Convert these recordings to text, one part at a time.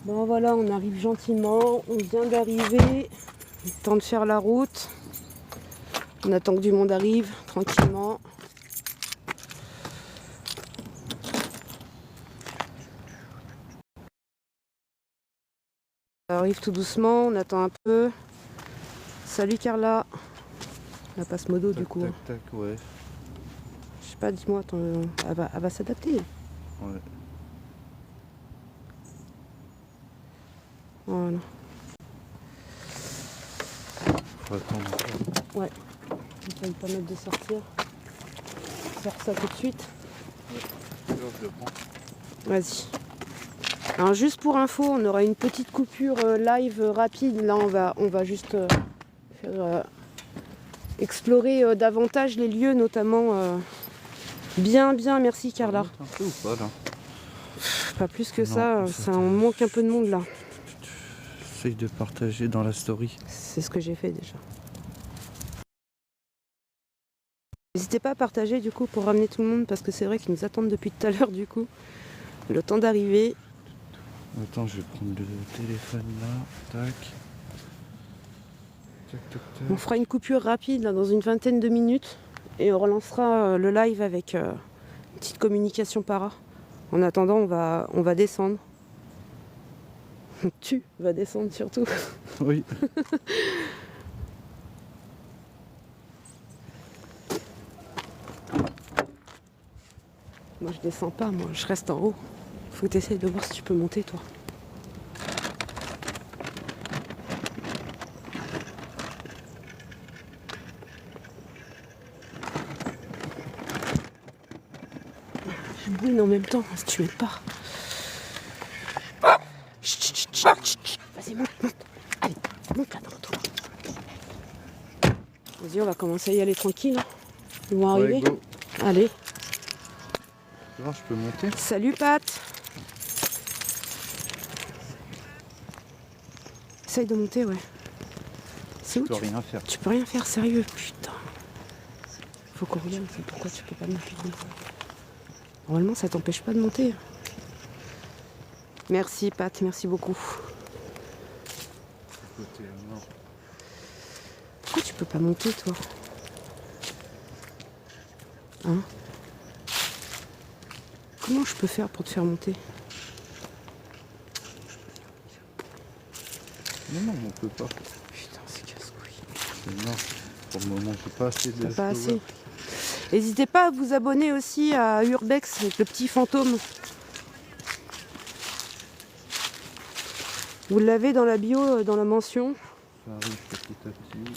Bon voilà, on arrive gentiment, on vient d'arriver, temps de faire la route. On attend que du monde arrive, tranquillement. Ça arrive tout doucement, on attend un peu. Salut Carla. La passe modo du coup. Tac, tac, ouais. Je sais pas, dis-moi, elle va s'adapter. Ouais. Voilà. Faut attendre encore. Ouais. Ça va me permettre de sortir. Faire ça tout de suite. Alors, je le prends. Vas-y. Alors juste pour info, on aura une petite coupure live rapide. Là, on va juste faire explorer davantage les lieux, notamment. Bien, merci Carla. Un peu ou pas là? Pas plus que Non, ça on manque un peu de monde là. J'essaye de partager dans la story. C'est ce que j'ai fait déjà. N'hésitez pas à partager du coup pour ramener tout le monde parce que c'est vrai qu'ils nous attendent depuis tout à l'heure du coup. Le temps d'arriver. Attends, je vais prendre le téléphone là. Tac. Tac, tac, tac. On fera une coupure rapide là, dans une vingtaine de minutes et on relancera le live avec une petite communication para. En attendant, on va descendre. Tu vas descendre surtout. Oui. Moi je descends pas, moi je reste en haut. Faut que tu essayes de voir si tu peux monter toi. Je bouine en même temps, si tu m'aides pas. Vas-y, monte. Allez, monte là dans le trou. Vas-y, on va commencer à y aller tranquille. Ils vont arriver. Ouais, go. Allez. Alors, je peux monter? Salut Pat. Essaye de monter, ouais. C'est où Je peux rien faire. Tu peux rien faire, sérieux, putain. Faut qu'on regarde, c'est pourquoi tu peux pas monter. Normalement, ça t'empêche pas de monter. Merci Pat, merci beaucoup. Côté, non. Pourquoi tu peux pas monter, toi? Hein? Comment je peux faire pour te faire monter? Non, on peut pas. Putain, c'est casse-couille. Non, pour le moment, j'ai pas assez de. T'as pas assez. N'hésitez pas à vous abonner aussi à Urbex avec le petit fantôme. Vous l'avez dans la bio, dans la mention. Ça arrive petit à petit.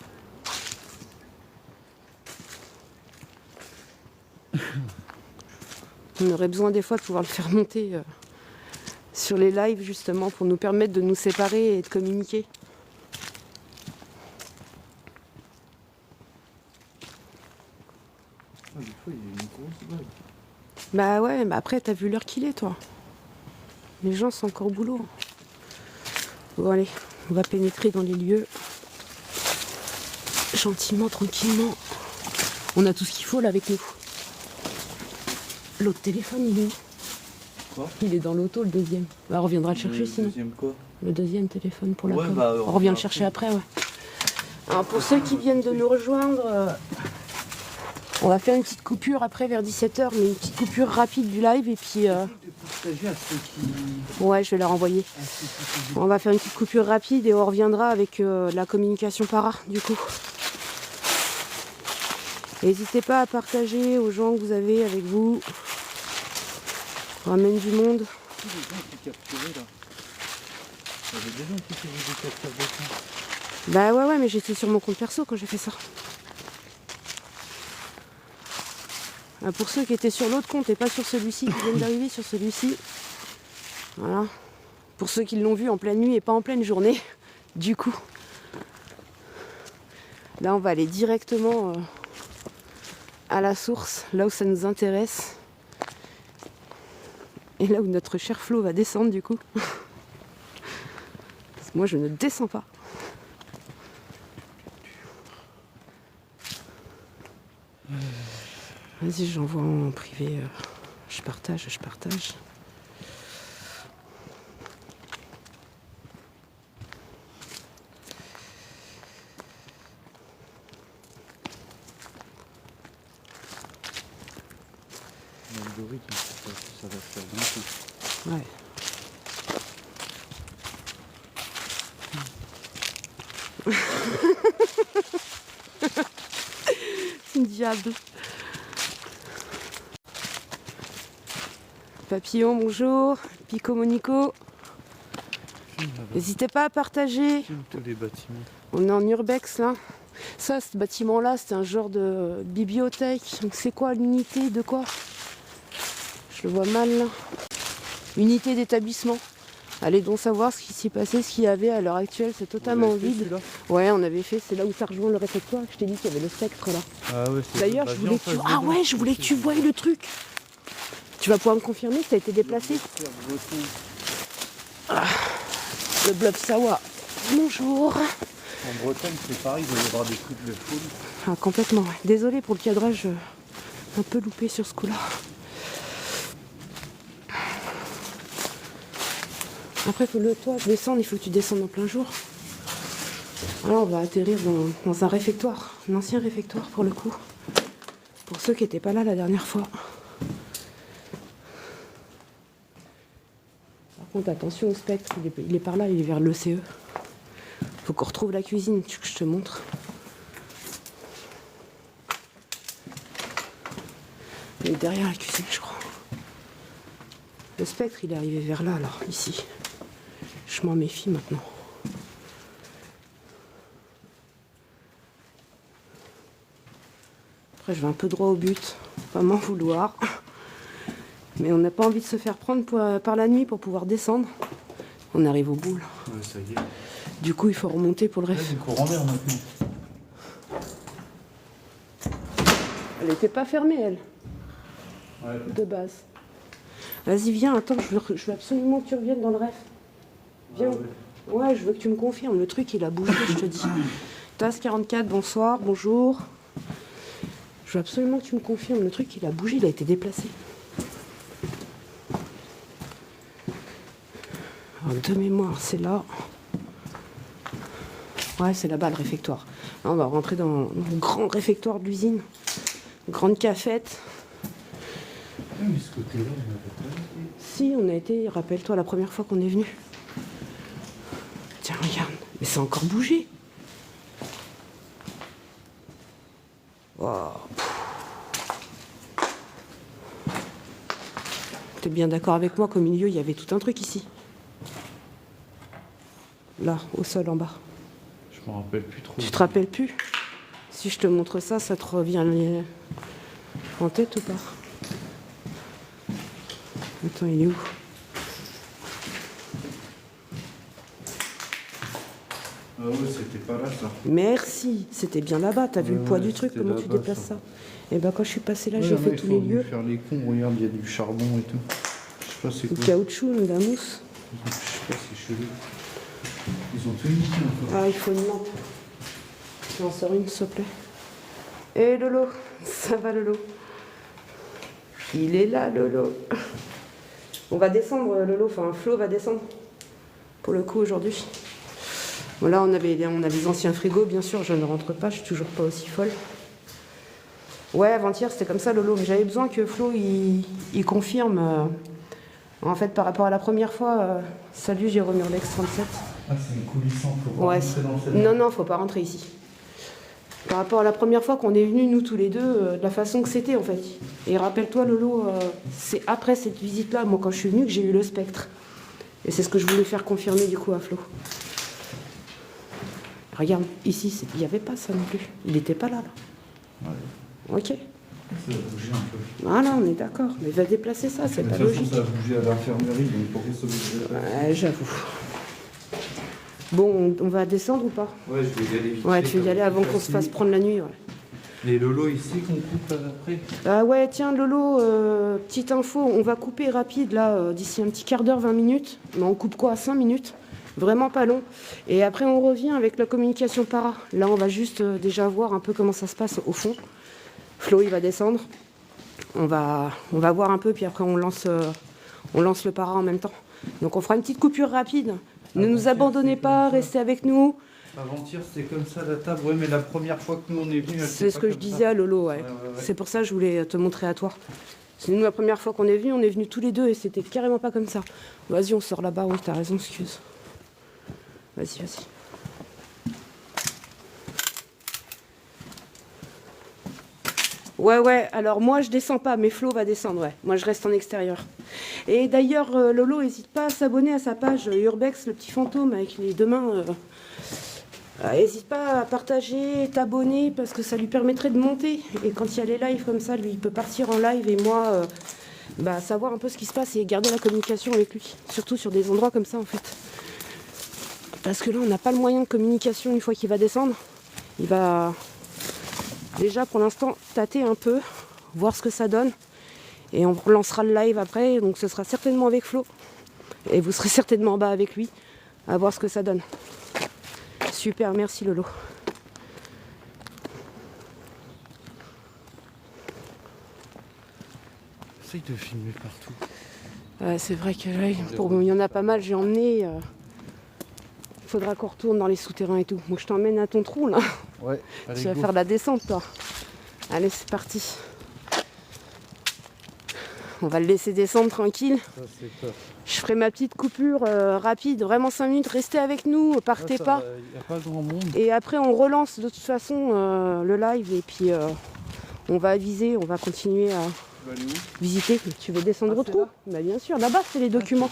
On aurait besoin des fois de pouvoir le faire monter sur les lives justement pour nous permettre de nous séparer et de communiquer. Ah, des fois, il y a une grosse vague. Bah ouais, mais après t'as vu l'heure qu'il est toi. Les gens sont encore au boulot. Bon allez, on va pénétrer dans les lieux. Gentiment, tranquillement. On a tout ce qu'il faut là avec nous. L'autre téléphone il est où? Quoi? Il est dans l'auto le deuxième. Bah on reviendra le chercher sinon. Deuxième quoi? Le deuxième téléphone pour la Ouais, com. bah, on revient le chercher après, ouais. Alors pour ceux qui viennent de nous rejoindre, on va faire une petite coupure après vers 17h, mais une petite coupure rapide du live et puis... Ouais, je vais leur envoyer. On va faire une petite coupure rapide et on reviendra avec la communication para, du coup. N'hésitez pas à partager aux gens que vous avez avec vous. On ramène du monde. Tous les gens qui capturaient là. Il y avait des gens qui faisaient des captures d'écran. Bah ouais, mais j'étais sur mon compte perso quand j'ai fait ça. Pour ceux qui étaient sur l'autre compte et pas sur celui-ci, qui viennent d'arriver sur celui-ci. Voilà. Pour ceux qui l'ont vu en pleine nuit et pas en pleine journée, du coup. Là, on va aller directement à la source, là où ça nous intéresse. Et là où notre cher Flo va descendre, du coup. Parce que moi, je ne descends pas. Vas-y, j'envoie en privé. Je partage. L'algorithme, ça va se faire d'un coup. Ouais. Diable. Papillon, bonjour. Pico Monico. N'hésitez pas à partager. Tous les bâtiments. On est en urbex là. Ça, ce bâtiment-là, c'est un genre de bibliothèque. Donc c'est quoi l'unité de quoi? Je le vois mal là. Unité d'établissement. Allez donc savoir ce qui s'est passé, ce qu'il y avait à l'heure actuelle, c'est totalement vide. Ouais, on avait fait, c'est là où ça rejoint le réfectoire. Je t'ai dit qu'il y avait le spectre là. Ah ouais, c'est d'ailleurs, je voulais que tu... Ah ouais, je voulais que tu voies le truc. Tu vas pouvoir me confirmer que ça a été déplacé? Ah, le blob Sawa. Bonjour. En Bretagne, c'est pareil, il va y avoir des trucs de foule. Ah, complètement, ouais. Désolée pour le cadrage un peu loupé sur ce coup-là. Après, faut le toit descendre, il faut que tu descendes en plein jour. Alors, on va atterrir dans un réfectoire, un ancien réfectoire pour le coup. Pour ceux qui n'étaient pas là la dernière fois. Par contre, attention au spectre, il est par là, il est vers l'ECE. Faut qu'on retrouve la cuisine, tu veux que je te montre? Il est derrière la cuisine, je crois. Le spectre, il est arrivé vers là, alors, ici. Je m'en méfie maintenant. Après, je vais un peu droit au but, pas m'en vouloir. Mais on n'a pas envie de se faire prendre par la nuit pour pouvoir descendre. On arrive au bout, là. Ouais, ça y est. Du coup, il faut remonter pour le reste. C'est courant d'air maintenant. Elle n'était pas fermée, elle, Ouais. de base. Vas-y, viens, attends, je veux absolument que tu reviennes dans le ref. Viens. Ouais, je veux que tu me confirmes. Le truc, il a bougé, je te dis. TAS 44, bonsoir, bonjour. Je veux absolument que tu me confirmes. Le truc, il a bougé, il a été déplacé. Alors, de mémoire, c'est là. Ouais, c'est là-bas le réfectoire. Là, on va rentrer dans le grand réfectoire de l'usine. Grande cafette. Mais ce côté-là, on n'avait pas été. Si, on a été, rappelle-toi, la première fois qu'on est venu. Tiens, regarde, mais ça a encore bougé. Wow. T'es bien d'accord avec moi qu'au milieu, il y avait tout un truc ici. Là, au sol, en bas. Je me rappelle plus trop. Tu te rappelles plus? Si je te montre ça, ça te revient en tête ou pas? Attends, il est où? Ah ouais, c'était pas là ça. Merci, c'était bien là-bas. T'as vu le poids du truc, c'était comment tu là-bas, déplaces ça. ça? Et ben quand je suis passée là, Ouais, j'ai mais fait il tous faut les mieux lieux. faire les cons, regarde, il y a du charbon et tout. Je sais pas c'est Du quoi. caoutchouc, de la mousse. Je sais pas, c'est chelou. Ils ont tout niqué encore. Ah, il faut une lampe. Tu en sors une, s'il te plaît. Et Lolo, ça va Lolo? Il est là, Lolo. On va descendre, Lolo, enfin Flo va descendre. Pour le coup, aujourd'hui. Bon, là, on a les anciens frigos, bien sûr, je ne rentre pas, je suis toujours pas aussi folle. Ouais, avant-hier, c'était comme ça, Lolo. Mais j'avais besoin que Flo, il confirme. En fait, par rapport à la première fois, salut Jérôme Urbex 37. Ah, c'est une coulissante, faut pas Ouais, rentrer dans cette... non, faut pas rentrer ici. Par rapport à la première fois qu'on est venus, nous tous les deux, de la façon que c'était en fait. Et rappelle-toi Lolo, c'est après cette visite-là, moi quand je suis venue, que j'ai eu le spectre. Et c'est ce que je voulais faire confirmer du coup à Flo. Regarde, ici, il n'y avait pas ça non plus. Il n'était pas là. Ouais. Ok. Ça a bougé un peu. Voilà, on est d'accord. Mais va déplacer ça, c'est De pas toute façon, logique. ça a bougé à l'infirmerie, donc pourquoi ça bougerait? Ouais, j'avoue. Bon, on va descendre ou pas? Ouais, je vais y aller vite. Ouais, fait, tu veux y aller avant qu'on se fasse prendre la nuit, ouais. Les Lolo ici qu'on coupe après. Ah ouais, tiens Lolo, petite info, on va couper rapide là, d'ici un petit quart d'heure, 20 minutes. Mais on coupe quoi, 5 minutes? Vraiment pas long. Et après on revient avec la communication para. Là on va juste déjà voir un peu comment ça se passe au fond. Flo il va descendre. On va voir un peu, puis après on lance le para en même temps. Donc on fera une petite coupure rapide. Ne nous abandonnez pas, restez avec nous. Avant-hier, c'était comme ça la table. Ouais, mais la première fois que nous on est venus, C'est ce que je disais à Lolo, ouais. Ouais. C'est pour ça que je voulais te montrer à toi. C'est nous la première fois qu'on est venus tous les deux et c'était carrément pas comme ça. Vas-y, on sort là-bas, oui, t'as raison, excuse. Vas-y, vas-y. Ouais, alors moi je descends pas, mais Flo va descendre, ouais. Moi je reste en extérieur. Et d'ailleurs, Lolo, n'hésite pas à s'abonner à sa page Urbex, le petit fantôme avec les deux mains. N'hésite pas à partager, t'abonner, parce que ça lui permettrait de monter. Et quand il y a les lives comme ça, lui, il peut partir en live et moi, savoir un peu ce qui se passe et garder la communication avec lui. Surtout sur des endroits comme ça, en fait. Parce que là, on n'a pas le moyen de communication une fois qu'il va descendre. Il va déjà, pour l'instant, tâter un peu, voir ce que ça donne. Et on relancera le live après, donc ce sera certainement avec Flo. Et vous serez certainement en bas avec lui, à voir ce que ça donne. Super, merci Lolo. Essaye de filmer partout. Ouais, c'est vrai que il y en a pas mal, j'ai emmené. Il faudra qu'on retourne dans les souterrains et tout. Moi je t'emmène à ton trou là. Ouais, allez, tu vas faire de la descente toi. Allez, c'est parti. On va le laisser descendre tranquille. Ça, c'est top. Je ferai ma petite coupure rapide, vraiment 5 minutes. Restez avec nous, partez pas. Il n'y a pas grand monde. Et après, on relance de toute façon le live et puis on va aviser, on va continuer à visiter. Tu veux descendre au trou? Bah, bien sûr, là-bas, c'est les documents.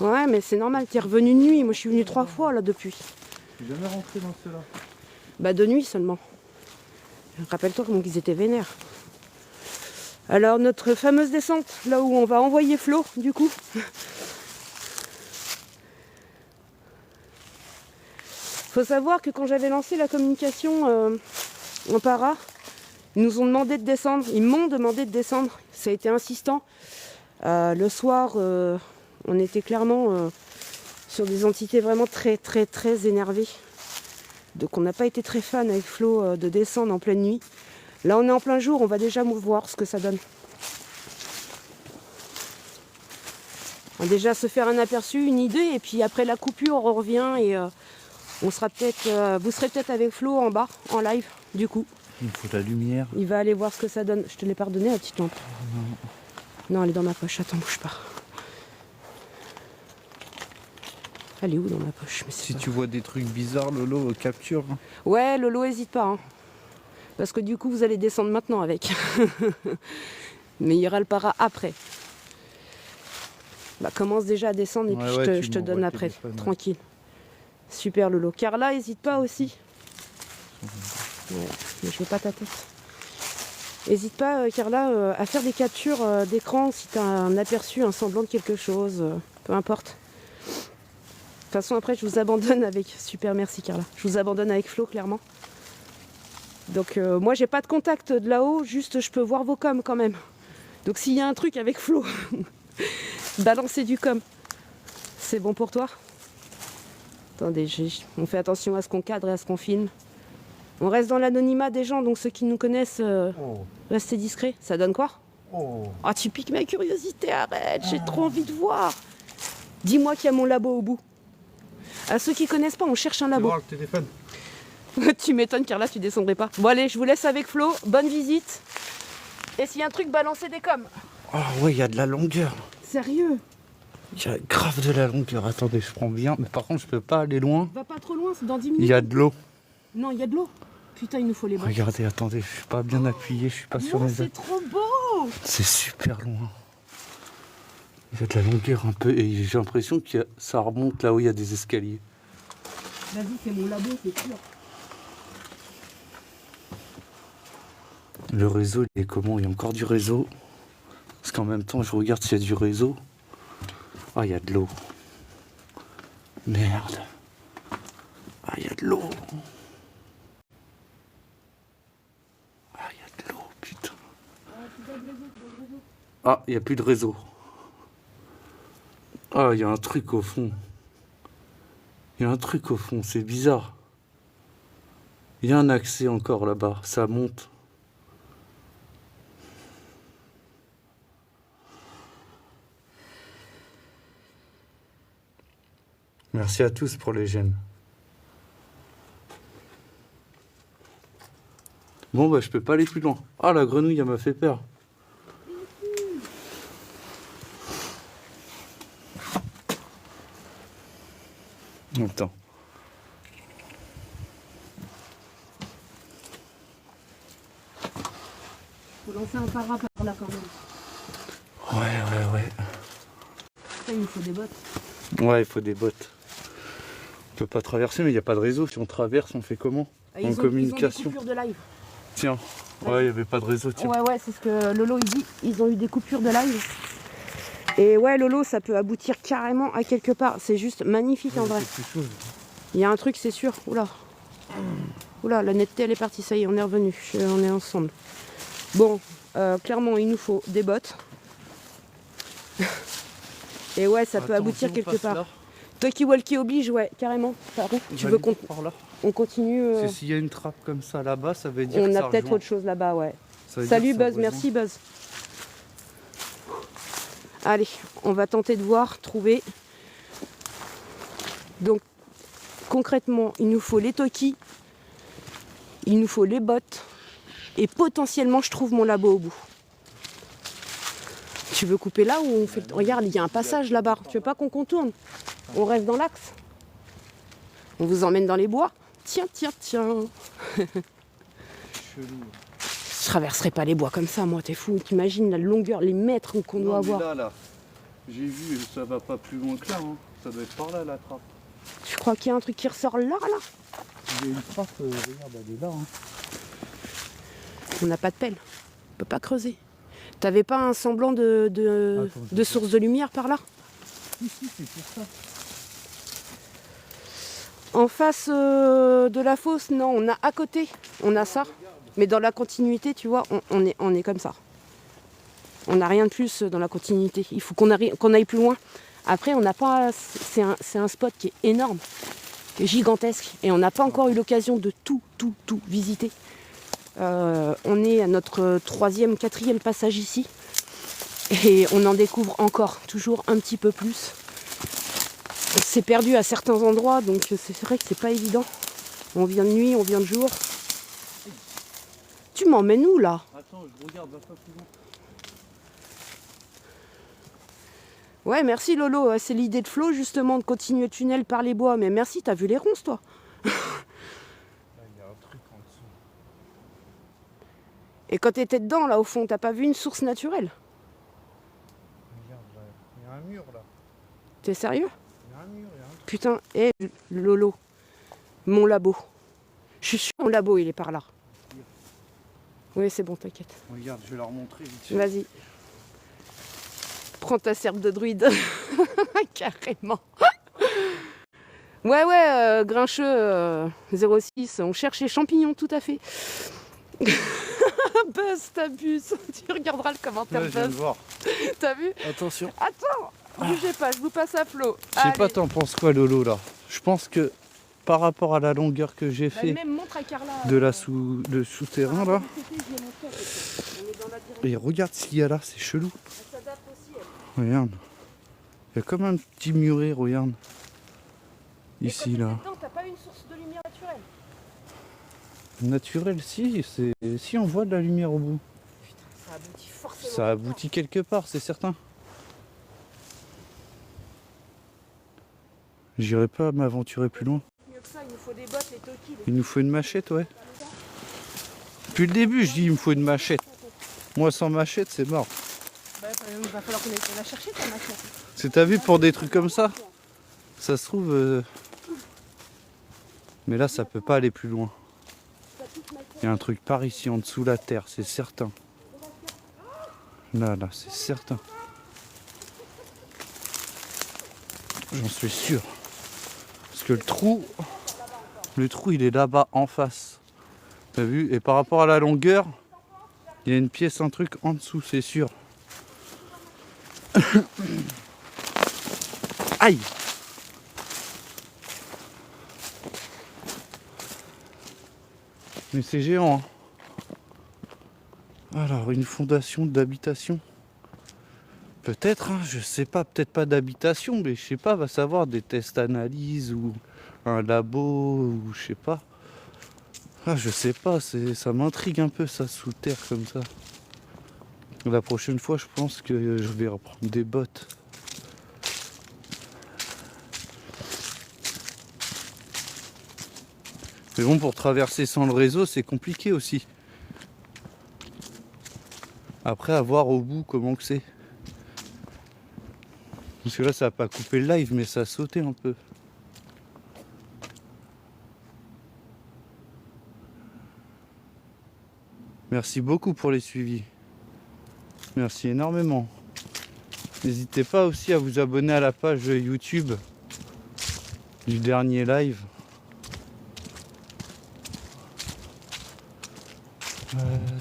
Ouais, mais c'est normal, t'es revenu de nuit. Moi, je suis venue 3 fois là depuis. Je suis jamais rentré dans ceux-là. Bah, de nuit seulement. Rappelle-toi comment ils étaient vénères. Alors notre fameuse descente, là où on va envoyer Flo, du coup. Faut savoir que quand j'avais lancé la communication en para, ils nous ont demandé de descendre, ils m'ont demandé de descendre. Ça a été insistant. Le soir, on était clairement sur des entités vraiment très très très énervées. Donc on n'a pas été très fan avec Flo de descendre en pleine nuit. Là, on est en plein jour, on va déjà voir ce que ça donne. On va déjà se faire un aperçu, une idée, et puis après la coupure, on revient et on sera peut-être, vous serez peut-être avec Flo en bas, en live, du coup. Il me faut de la lumière. Il va aller voir ce que ça donne. Je te l'ai pardonné, la petite lampe. Non, elle est dans ma poche, attends, bouge pas. Elle est où dans ma poche? Mais si tu vois des trucs bizarres, Lolo, capture. Hein. Ouais, Lolo, hésite pas. Hein. Parce que du coup, vous allez descendre maintenant avec. Mais il y aura le para après. Bah, commence déjà à descendre et puis je te donne après. Tranquille. Super, Lolo. Carla, hésite pas aussi. Ouais, mais je veux pas ta tête. Hésite pas, Carla, à faire des captures d'écran si tu as un aperçu, un semblant de quelque chose. Peu importe. De toute façon, après, je vous abandonne avec... Super, merci, Carla. Je vous abandonne avec Flo, clairement. Donc moi j'ai pas de contact de là-haut, juste je peux voir vos coms quand même. Donc s'il y a un truc avec Flo, balancer du com. C'est bon pour toi? Attendez, on fait attention à ce qu'on cadre et à ce qu'on filme. On reste dans l'anonymat des gens, donc ceux qui nous connaissent, restez discrets. Ça donne quoi? Ah, tu piques ma curiosité, arrête, j'ai trop envie de voir. Dis-moi qu'il y a mon labo au bout. À ceux qui connaissent pas, on cherche un labo. Voir le téléphone. Tu m'étonnes car là tu descendrais pas. Bon allez, je vous laisse avec Flo, bonne visite. Et s'il y a un truc, balancez des coms. Oh ouais, il y a de la longueur. Sérieux? Il y a grave de la longueur. Attendez, je prends bien. Mais par contre, je peux pas aller loin. Va pas trop loin, c'est dans 10 minutes. Il y a de l'eau. Non, il y a de l'eau. Putain, il nous faut les bras. Regardez, attendez, je suis pas bien appuyé, je suis pas sur les... C'est trop beau. C'est super loin. Il y a de la longueur un peu et j'ai l'impression que ça remonte là où il y a des escaliers. Vas-y, c'est mon labo, c'est sûr. Le réseau, il est comment? Il y a encore du réseau. Parce qu'en même temps, je regarde s'il y a du réseau. Ah, il y a de l'eau. Merde. Ah, il y a de l'eau. Ah, il y a de l'eau, putain. Ah, il n'y a plus de réseau. Ah, il y a un truc au fond. Il y a un truc au fond, c'est bizarre. Il y a un accès encore là-bas, ça monte. Merci à tous pour les j'aime. Bon bah je peux pas aller plus loin. Ah la grenouille elle m'a fait peur. Attends. Faut lancer un para par là quand même. Ouais. Ça, il nous faut des bottes. Ouais, il faut des bottes. On peut pas traverser, mais il n'y a pas de réseau. Si on traverse, on fait comment? Ah, En communication. Ils ont des coupures de live. Tiens. Ouais, il n'y avait pas de réseau, tiens. Ouais, c'est ce que Lolo il dit. Ils ont eu des coupures de live. Et ouais, Lolo, ça peut aboutir carrément à quelque part. C'est juste magnifique en vrai. Il y a un truc, c'est sûr. Oula, la netteté, elle est partie. Ça y est, on est revenu. On est ensemble. Bon, clairement, il nous faut des bottes. Et ouais, ça peut aboutir quelque part. Talkie-walkie oblige, ouais, carrément. Par où tu veux qu'on continue C'est s'il y a une trappe comme ça là-bas, ça veut dire on que ça a peut-être rejoint. autre chose là-bas, ouais. Salut Buzz, merci Buzz. Allez, on va tenter de voir, trouver. Donc, concrètement, il nous faut les Toki, il nous faut les bottes, et potentiellement, je trouve mon labo au bout. Tu veux couper là ou on fait... Regarde, il y a un passage là-bas. Tu veux pas qu'on contourne? On reste dans l'axe. On vous emmène dans les bois. Tiens. Je traverserai pas les bois comme ça, moi, t'es fou. T'imagines la longueur, les mètres qu'on doit avoir. Là. J'ai vu, ça va pas plus loin que là. Hein. Ça doit être par là, la trappe. Tu crois qu'il y a un truc qui ressort là? Il y a une trappe, regarde, elle est là. Hein. On n'a pas de pelle. On peut pas creuser. T'avais pas un semblant de source de lumière par là? Si, c'est pour ça. En face de la fosse, non, on a à côté, on a ça. Mais dans la continuité, tu vois, on est comme ça. On n'a rien de plus dans la continuité. Il faut qu'on aille plus loin. Après, on n'a pas. C'est un spot qui est énorme, qui est gigantesque. Et on n'a pas encore eu l'occasion de tout visiter. On est à notre 3e, 4e passage ici. Et on en découvre encore, toujours un petit peu plus. C'est perdu à certains endroits, donc c'est vrai que c'est pas évident. On vient de nuit, on vient de jour. Tu m'emmènes où là? Attends, je regarde, va pas plus loin. Ouais, merci Lolo, c'est l'idée de Flo justement de continuer le tunnel par les bois. Mais merci, t'as vu les ronces toi? Là, il y a un truc en dessous. Et quand t'étais dedans, là au fond, t'as pas vu une source naturelle? Regarde, là, il y a un mur là. T'es sérieux? Il y a un mur, il y a un truc. Putain, Lolo, mon labo. Je suis sûr que mon labo il est par là. Oui, c'est bon, t'inquiète. Regarde, je vais leur montrer vite fait. Vas-y. Prends ta serpe de druide. Carrément. Ouais, Grincheux 06, on cherche les champignons, tout à fait. Buzz, t'abuses. Tu regarderas le commentaire Ouais, je viens de Buzz. voir. T'as vu? Attention. Attends, bougez pas, je vous passe à Flo. Je sais pas, Allez. t'en penses quoi, Lolo, là? Je pense que par rapport à la longueur que j'ai fait Même montre à Carla. de la souterrain là, et regarde ce qu'il y a là, c'est chelou. Ça date aussi, elle. Regarde. Il y a comme un petit muret, regarde. Ici, Et quand là. t'es dedans, t'as pas une source de lumière naturelle? Naturel, si on voit de la lumière au bout. Ça aboutit forcément. Ça aboutit quelque part, c'est certain. J'irai pas m'aventurer plus loin. Mieux que ça, il nous faut des bottes, les Toki. Il nous faut une machette, ouais. Depuis le début, je dis il me faut une machette. Moi, sans machette, c'est mort. Bah, il va falloir qu'on aille la chercher, ta machette. C'est t'as vu pour des trucs comme ça? Ça se trouve... Mais là, ça peut pas aller plus loin. Il y a un truc par ici, en dessous la terre, c'est certain. Là, c'est certain. J'en suis sûr. Parce que le trou, il est là-bas en face. T'as vu? Et par rapport à la longueur, il y a une pièce, un truc en dessous, c'est sûr. Aïe! Mais c'est géant. Hein. Alors, une fondation d'habitation. Peut-être, hein, je sais pas, peut-être pas d'habitation, mais je sais pas, va savoir des tests analyses ou un labo ou je sais pas. Ah, je sais pas, ça m'intrigue un peu ça sous terre comme ça. La prochaine fois, je pense que je vais reprendre des bottes. Mais bon, pour traverser sans le réseau, c'est compliqué aussi. Après, à voir au bout comment que c'est. Parce que là, ça n'a pas coupé le live, mais ça a sauté un peu. Merci beaucoup pour les suivis. Merci énormément. N'hésitez pas aussi à vous abonner à la page YouTube du dernier live.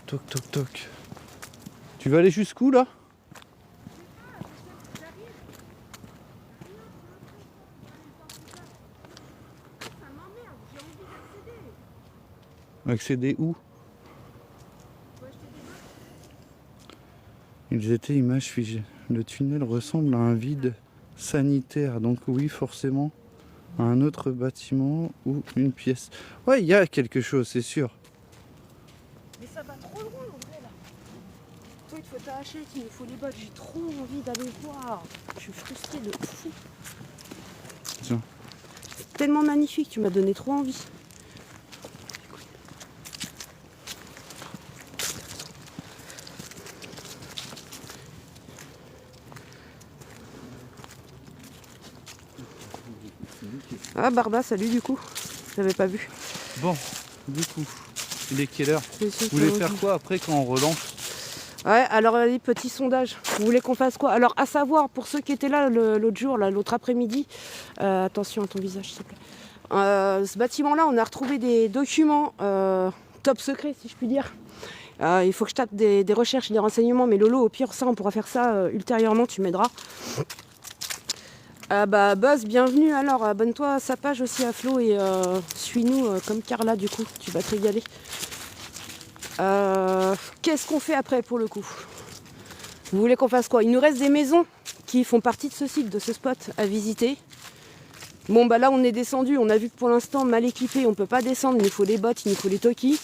Toc toc toc. Tu vas aller jusqu'où là? Accéder où? Ils étaient images figées. Le tunnel ressemble à un vide sanitaire, donc oui, forcément, à un autre bâtiment ou une pièce. Ouais, il y a quelque chose, c'est sûr. Mais ça va trop loin en vrai là. Toi il te faut t'arracher, il nous faut les bottes, j'ai trop envie d'aller voir. Je suis frustrée de fou. Tiens. C'est tellement magnifique, tu m'as donné trop envie. Ah Barba, salut du coup. Je l'avais pas vu. Bon, du coup, il est quelle heure? Vous Vous voulez faire quoi après quand on relance? Ouais, alors allez, petit sondage. Vous voulez qu'on fasse quoi? Alors à savoir, pour ceux qui étaient là l'autre jour, l'autre après-midi, attention à ton visage s'il te plaît. Ce bâtiment-là, on a retrouvé des documents top secret si je puis dire. Il faut que je tape des recherches, des renseignements, mais Lolo, au pire, ça, on pourra faire ça ultérieurement, tu m'aideras. Bah Buzz, bienvenue alors, abonne-toi à sa page aussi à Flo et suis-nous comme Carla du coup, tu vas te régaler. Qu'est-ce qu'on fait après pour le coup? Vous voulez qu'on fasse quoi? Il nous reste des maisons qui font partie de ce site, de ce spot à visiter. Bon bah là on est descendu, on a vu que pour l'instant mal équipé, on peut pas descendre, il nous faut des bottes, il nous faut les Toki.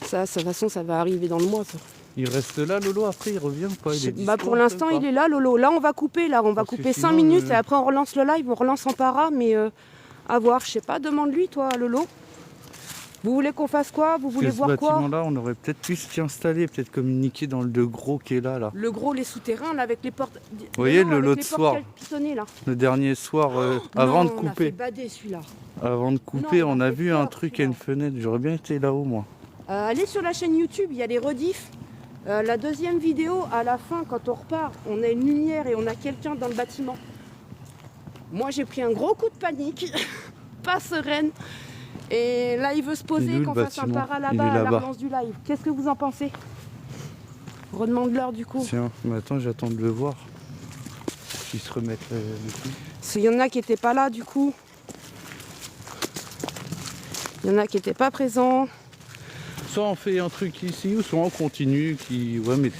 Ça, de toute façon ça va arriver dans le mois ça. Il reste là Lolo, après il revient ou pas? Il est Bah pour l'instant il est là Lolo, là on va couper, là on va couper 5 minutes et après on relance le live, on relance en para, mais à voir, je sais pas, demande-lui toi Lolo. Vous voulez qu'on fasse quoi? Vous voulez voir quoi? Ce bâtiment-là, on aurait peut-être pu s'y installer, peut-être communiquer dans le gros qui est là. Le gros, les souterrains, là, avec les portes. Vous voyez, l'autre soir, là. le dernier soir, avant de couper. On a fait bader celui-là. Avant de couper, Non, on a vu peur, un truc à une fenêtre. J'aurais bien été là-haut, moi. Allez sur la chaîne YouTube, il y a les rediffs. La deuxième vidéo, à la fin, quand on repart, on a une lumière et on a quelqu'un dans le bâtiment. Moi, j'ai pris un gros coup de panique, pas sereine. Et là, il veut se poser, qu'on fasse un para là-bas à la relance du live. Qu'est-ce que vous en pensez? Redemande-leur du coup. Tiens, mais attends, j'attends de le voir. Qu'ils se remettent dessus. Il y en a qui n'étaient pas là du coup. Il y en a qui n'étaient pas présents. Soit on fait un truc ici, ou soit on continue. Ouais, mais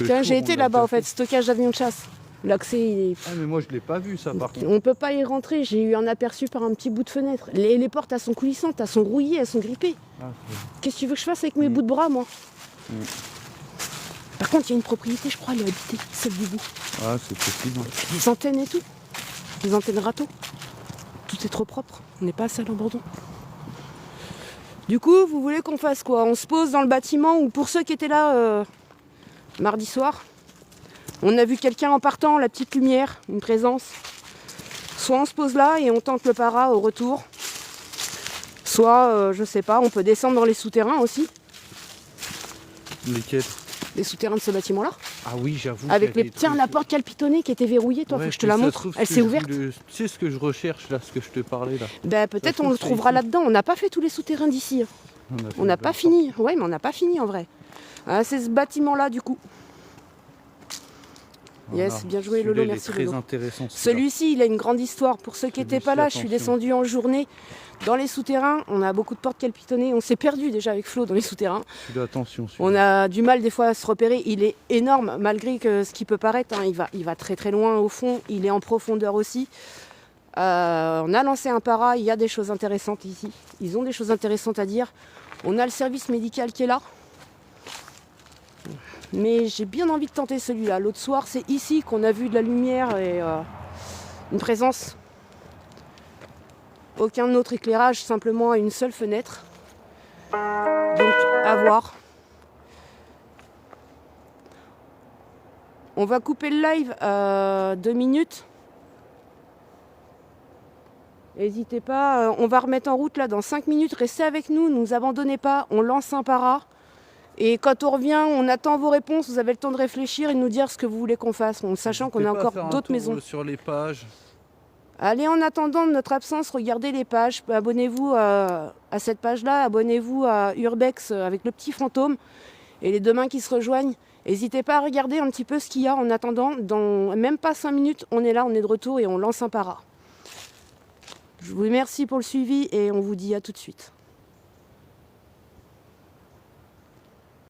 tiens, j'ai été là-bas en fait, stockage d'avions de chasse. L'accès il est... Ah mais moi je l'ai pas vu ça par contre. On peut pas y rentrer, j'ai eu un aperçu par un petit bout de fenêtre. Les portes elles sont coulissantes, elles sont rouillées, elles sont grippées. Qu'est-ce que tu veux que je fasse avec mes bouts de bras moi? Par contre il y a une propriété je crois, elle est habitée, celle du bout. Ah c'est possible. Des antennes et tout. Des antennes râteaux. Tout est trop propre, on n'est pas assez à l'abandon. Du coup vous voulez qu'on fasse quoi? On se pose dans le bâtiment ou pour ceux qui étaient là mardi soir. On a vu quelqu'un en partant, la petite lumière, une présence. Soit on se pose là et on tente le para au retour. Soit, je sais pas, on peut descendre dans les souterrains aussi. Lesquels? Les souterrains de ce bâtiment-là. Ah oui, j'avoue. Avec les... Tiens, la porte calpitonnée qui était verrouillée, toi, faut que je te la montre. Elle s'est ouverte. Tu sais ce que je recherche là, ce que je te parlais là. Ben peut-être on le trouvera là-dedans. On n'a pas fait tous les souterrains d'ici. On n'a pas fini. Ouais, mais on n'a pas fini en vrai. Ah, c'est ce bâtiment-là du coup. Voilà. Yes, bien joué Lolo, merci très Lolo. Intéressant, celui-ci, il a une grande histoire. Pour ceux qui n'étaient pas là, je suis descendue en journée dans les souterrains. On a beaucoup de portes calpitonnées. On s'est perdu déjà avec Flo dans les souterrains. Attention, on a du mal des fois à se repérer. Il est énorme, malgré que ce qui peut paraître. Hein, il va très très loin au fond. Il est en profondeur aussi. On a lancé un para. Il y a des choses intéressantes ici. Ils ont des choses intéressantes à dire. On a le service médical qui est là. Mais j'ai bien envie de tenter celui-là. L'autre soir, c'est ici qu'on a vu de la lumière et une présence. Aucun autre éclairage, simplement une seule fenêtre. Donc à voir. On va couper le live à 2 minutes. N'hésitez pas, on va remettre en route là dans 5 minutes. Restez avec nous, ne nous abandonnez pas, on lance un para. Et quand on revient, on attend vos réponses, vous avez le temps de réfléchir et de nous dire ce que vous voulez qu'on fasse, en sachant qu'on a encore d'autres maisons. Sur les pages. Allez, en attendant de notre absence, regardez les pages. Abonnez-vous à cette page-là, abonnez-vous à Urbex avec le petit fantôme et les deux mains qui se rejoignent. N'hésitez pas à regarder un petit peu ce qu'il y a en attendant. Dans même pas 5 minutes, on est là, on est de retour et on lance un para. Je vous remercie pour le suivi et on vous dit à tout de suite.